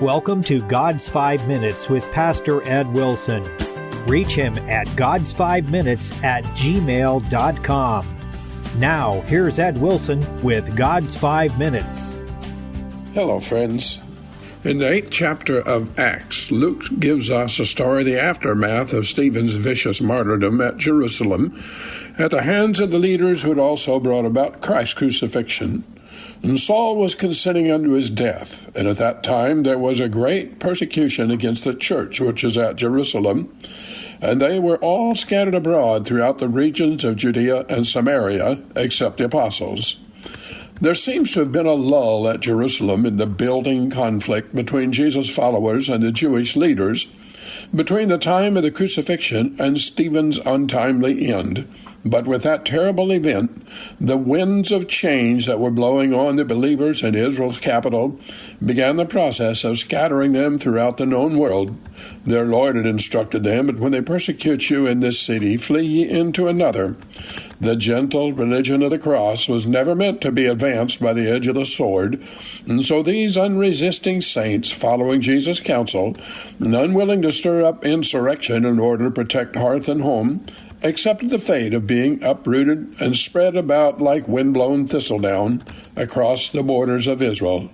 Welcome to God's 5 Minutes with Pastor Ed Wilson. Reach him at GodsFiveMinutes@gmail.com. Now, here's Ed Wilson with God's 5 Minutes. Hello, friends. In the 8th chapter of Acts, Luke gives us a story of the aftermath of Stephen's vicious martyrdom at Jerusalem at the hands of the leaders who had also brought about Christ's crucifixion. And Saul was consenting unto his death, and at that time there was a great persecution against the church which is at Jerusalem, and they were all scattered abroad throughout the regions of Judea and Samaria, except the apostles. There seems to have been a lull at Jerusalem in the building conflict between Jesus' followers and the Jewish leaders, between the time of the crucifixion and Stephen's untimely end. But with that terrible event, the winds of change that were blowing on the believers in Israel's capital began the process of scattering them throughout the known world. Their Lord had instructed them, "But when they persecute you in this city, flee ye into another." The gentle religion of the cross was never meant to be advanced by the edge of the sword, and so these unresisting saints, following Jesus' counsel, and unwilling to stir up insurrection in order to protect hearth and home, accepted the fate of being uprooted and spread about like wind-blown thistledown across the borders of Israel.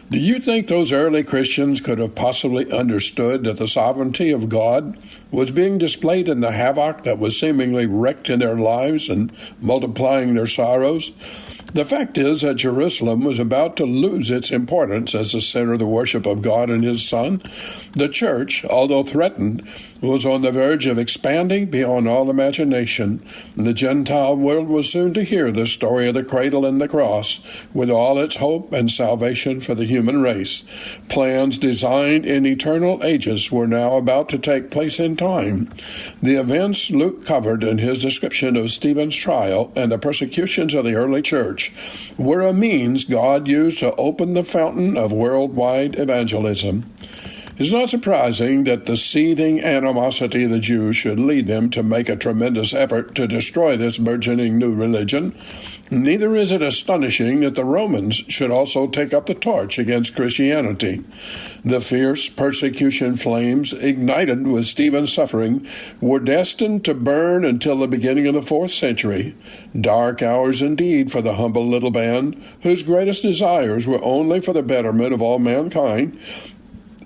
Do you think those early Christians could have possibly understood that the sovereignty of God was being displayed in the havoc that was seemingly wrecked in their lives and multiplying their sorrows? The fact is that Jerusalem was about to lose its importance as the center of the worship of God and His Son. The church, although threatened, was on the verge of expanding beyond all imagination. The Gentile world was soon to hear the story of the cradle and the cross, with all its hope and salvation for the human race. Plans designed in eternal ages were now about to take place in time. The events Luke covered in his description of Stephen's trial and the persecutions of the early church were a means God used to open the fountain of worldwide evangelism. It's not surprising that the seething animosity of the Jews should lead them to make a tremendous effort to destroy this burgeoning new religion. Neither is it astonishing that the Romans should also take up the torch against Christianity. The fierce persecution flames ignited with Stephen's suffering were destined to burn until the beginning of the 4th century. Dark hours indeed for the humble little band, whose greatest desires were only for the betterment of all mankind,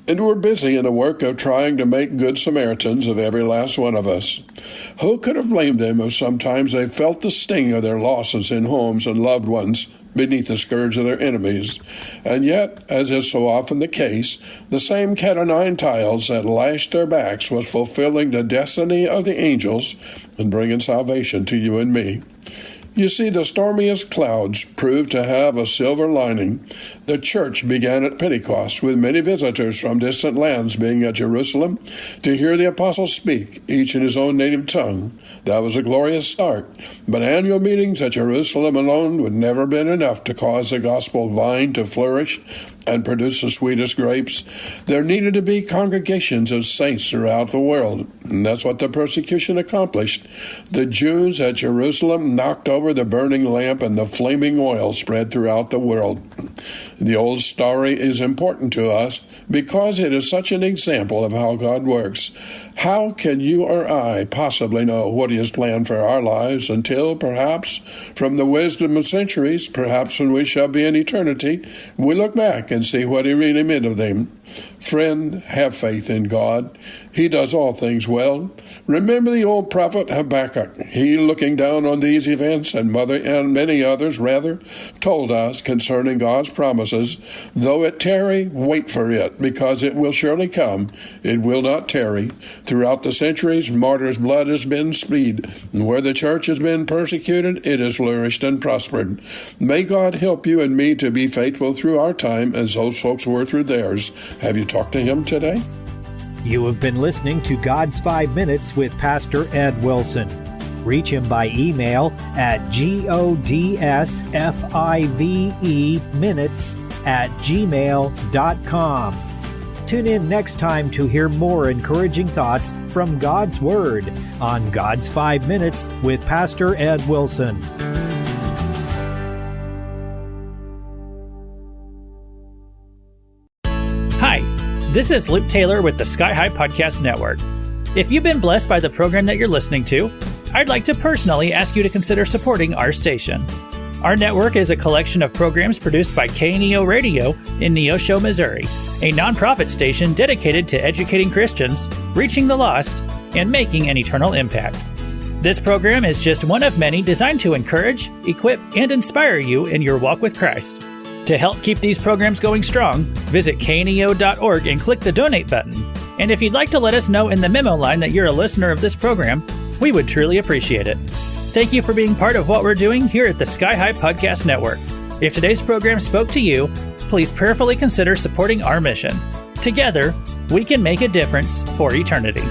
and were busy in the work of trying to make good Samaritans of every last one of us. Who could have blamed them if sometimes they felt the sting of their losses in homes and loved ones beneath the scourge of their enemies? And yet, as is so often the case, the same cat o' nine tails that lashed their backs was fulfilling the destiny of the angels and bringing salvation to you and me. You see, the stormiest clouds proved to have a silver lining. The church began at Pentecost, with many visitors from distant lands being at Jerusalem to hear the apostles speak, each in his own native tongue. That was a glorious start, but annual meetings at Jerusalem alone would never have been enough to cause the gospel vine to flourish and produce the sweetest grapes. There needed to be congregations of saints throughout the world, and that's what the persecution accomplished. The Jews at Jerusalem knocked over the burning lamp, and the flaming oil spread throughout the world. The old story is important to us because it is such an example of how God works. How can you or I possibly know what He has planned for our lives until, perhaps, from the wisdom of centuries, perhaps when we shall be in eternity, we look back and see what He really meant of them? Friend, have faith in God. He does all things well. Remember the old prophet Habakkuk. He, looking down on these events and many others, told us concerning God's promises, "Though it tarry, wait for it, because it will surely come. It will not tarry." Throughout the centuries, martyrs' blood has been spied, and where the church has been persecuted, it has flourished and prospered. May God help you and me to be faithful through our time as those folks were through theirs. Have you talked to Him today? You have been listening to God's 5 Minutes with Pastor Ed Wilson. Reach him by email at GodsFiveMinutes@gmail.com. Tune in next time to hear more encouraging thoughts from God's Word on God's 5 Minutes with Pastor Ed Wilson. Hi, this is Luke Taylor with the Sky High Podcast Network. If you've been blessed by the program that you're listening to, I'd like to personally ask you to consider supporting our station. Our network is a collection of programs produced by KNEO Radio in Neosho, Missouri, a nonprofit station dedicated to educating Christians, reaching the lost, and making an eternal impact. This program is just one of many designed to encourage, equip, and inspire you in your walk with Christ. To help keep these programs going strong, visit kneo.org and click the donate button. And if you'd like to let us know in the memo line that you're a listener of this program, we would truly appreciate it. Thank you for being part of what we're doing here at the Sky High Podcast Network. If today's program spoke to you, please prayerfully consider supporting our mission. Together, we can make a difference for eternity.